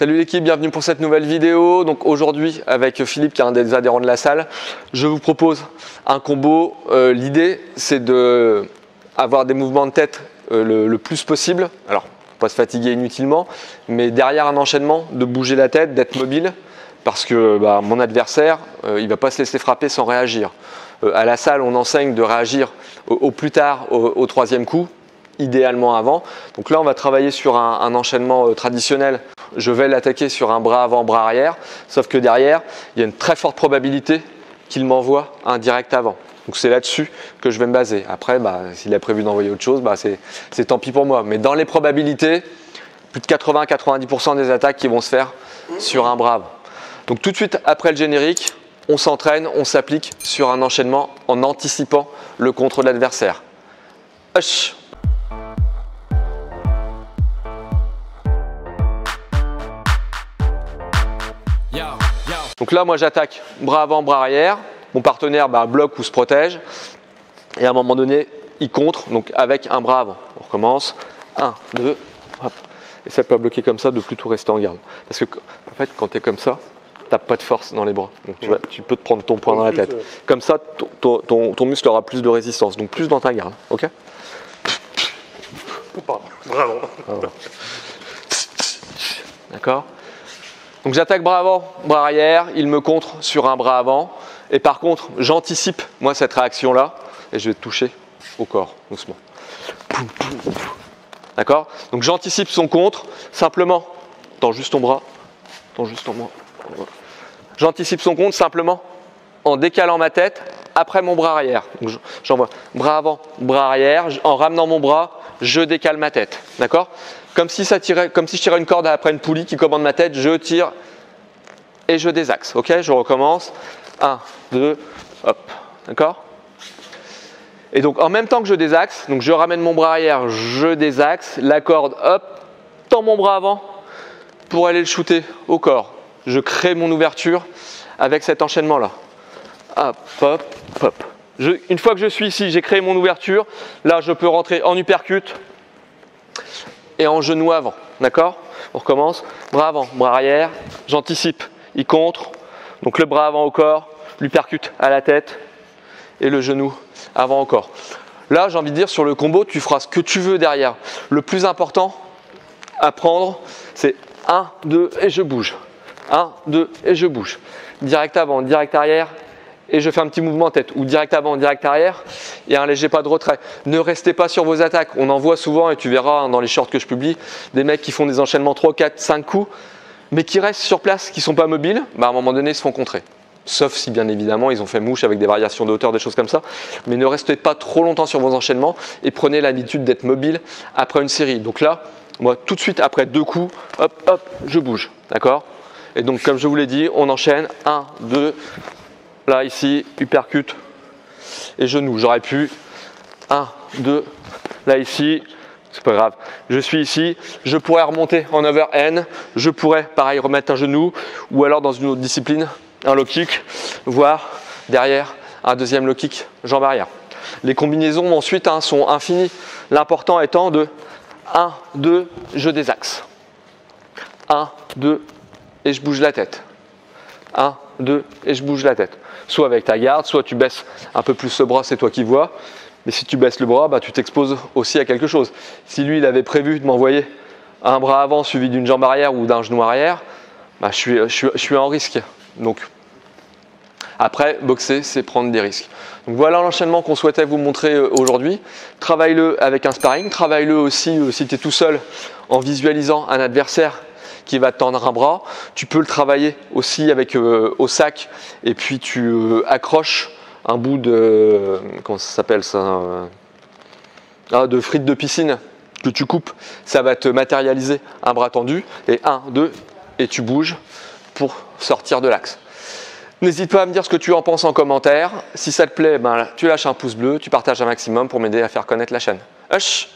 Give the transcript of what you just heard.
Salut l'équipe, bienvenue pour cette nouvelle vidéo. Donc aujourd'hui avec Philippe qui est un des adhérents de la salle, je vous propose un combo. L'idée c'est de avoir des mouvements de tête le plus possible. Alors pas se fatiguer inutilement, mais derrière un enchaînement, de bouger la tête, d'être mobile, parce que mon adversaire, il ne va pas se laisser frapper sans réagir. À la salle, on enseigne de réagir au plus tard au troisième coup, idéalement avant. Donc là, on va travailler sur un enchaînement traditionnel. Je vais l'attaquer sur un bras avant, bras arrière, sauf que derrière, il y a une très forte probabilité qu'il m'envoie un direct avant. Donc c'est là-dessus que je vais me baser. Après, s'il a prévu d'envoyer autre chose, c'est tant pis pour moi. Mais dans les probabilités, plus de 80-90% des attaques qui vont se faire sur un bras avant. Donc tout de suite après le générique, on s'entraîne, on s'applique sur un enchaînement en anticipant le contre de l'adversaire. Hush. Donc là, moi j'attaque bras avant, bras arrière. Mon partenaire bloque ou se protège. Et à un moment donné, il contre, donc avec un bras avant. On recommence. 1, 2, hop. Et ça peut bloquer comme ça, de plutôt rester en garde. Parce que en fait, quand tu es comme ça, tu n'as pas de force dans les bras. Donc tu peux te prendre ton poing dans la tête. Comme ça, ton muscle aura plus de résistance. Donc plus dans ta garde. Ok? Bravo. D'accord? Donc j'attaque bras avant, bras arrière, il me contre sur un bras avant. Et par contre, j'anticipe moi cette réaction-là et je vais te toucher au corps, doucement. D'accord? Donc j'anticipe son contre, simplement, tends juste ton bras, J'anticipe son contre simplement en décalant ma tête après mon bras arrière. Donc j'envoie bras avant, bras arrière, en ramenant mon bras, je décale ma tête. D'accord? Comme si je tirais une corde après une poulie qui commande ma tête, je tire et je désaxe. Ok? Je recommence. 1, 2, hop. D'accord? Et donc en même temps que je désaxe, donc je ramène mon bras arrière, je désaxe, la corde, hop, tends mon bras avant pour aller le shooter au corps. Je crée mon ouverture avec cet enchaînement-là. Hop, hop, hop. Une fois que je suis ici, j'ai créé mon ouverture. Là, je peux rentrer en uppercut et en genou avant. D'accord? On recommence. Bras avant, bras arrière. J'anticipe. Il contre. Donc le bras avant au corps, l'uppercut à la tête et le genou avant au corps. Là, j'ai envie de dire, sur le combo, tu feras ce que tu veux derrière. Le plus important à prendre, c'est 1, 2 et je bouge. 1, 2 et je bouge. Direct avant, direct arrière. Et je fais un petit mouvement de tête, ou direct avant, direct arrière, et un léger pas de retrait. Ne restez pas sur vos attaques. On en voit souvent, et tu verras dans les shorts que je publie, des mecs qui font des enchaînements 3, 4, 5 coups, mais qui restent sur place, qui ne sont pas mobiles, à un moment donné, ils se font contrer. Sauf si, bien évidemment, ils ont fait mouche avec des variations de hauteur, des choses comme ça. Mais ne restez pas trop longtemps sur vos enchaînements, et prenez l'habitude d'être mobile après une série. Donc là, moi, tout de suite, après 2 coups, hop, hop, je bouge. D'accord? Et donc, comme je vous l'ai dit, on enchaîne. 1, 2... Là, ici, uppercut et genou. J'aurais pu 1, 2, là, ici, c'est pas grave. Je suis ici, je pourrais remonter en overhand, je pourrais, pareil, remettre un genou ou alors dans une autre discipline, un low kick, voire derrière un deuxième low kick, jambe arrière. Les combinaisons ensuite sont infinies. L'important étant de 1, 2, je désaxe. 1, 2, et je bouge la tête. 1, 2, et je bouge la tête. Soit avec ta garde, soit tu baisses un peu plus le bras, c'est toi qui vois. Mais si tu baisses le bras, tu t'exposes aussi à quelque chose. Si lui, il avait prévu de m'envoyer un bras avant suivi d'une jambe arrière ou d'un genou arrière, je suis en risque. Donc, après, boxer, c'est prendre des risques. Donc voilà l'enchaînement qu'on souhaitait vous montrer aujourd'hui. Travaille-le avec un sparring. Travaille-le aussi si tu es tout seul en visualisant un adversaire qui va te tendre un bras. Tu peux le travailler aussi avec au sac et puis tu accroches un bout de, comment ça s'appelle ça, de frites de piscine que tu coupes. Ça va te matérialiser un bras tendu et 1, 2 et tu bouges pour sortir de l'axe. N'hésite pas à me dire ce que tu en penses en commentaire. Si ça te plaît, tu lâches un pouce bleu, tu partages un maximum pour m'aider à faire connaître la chaîne. Hush!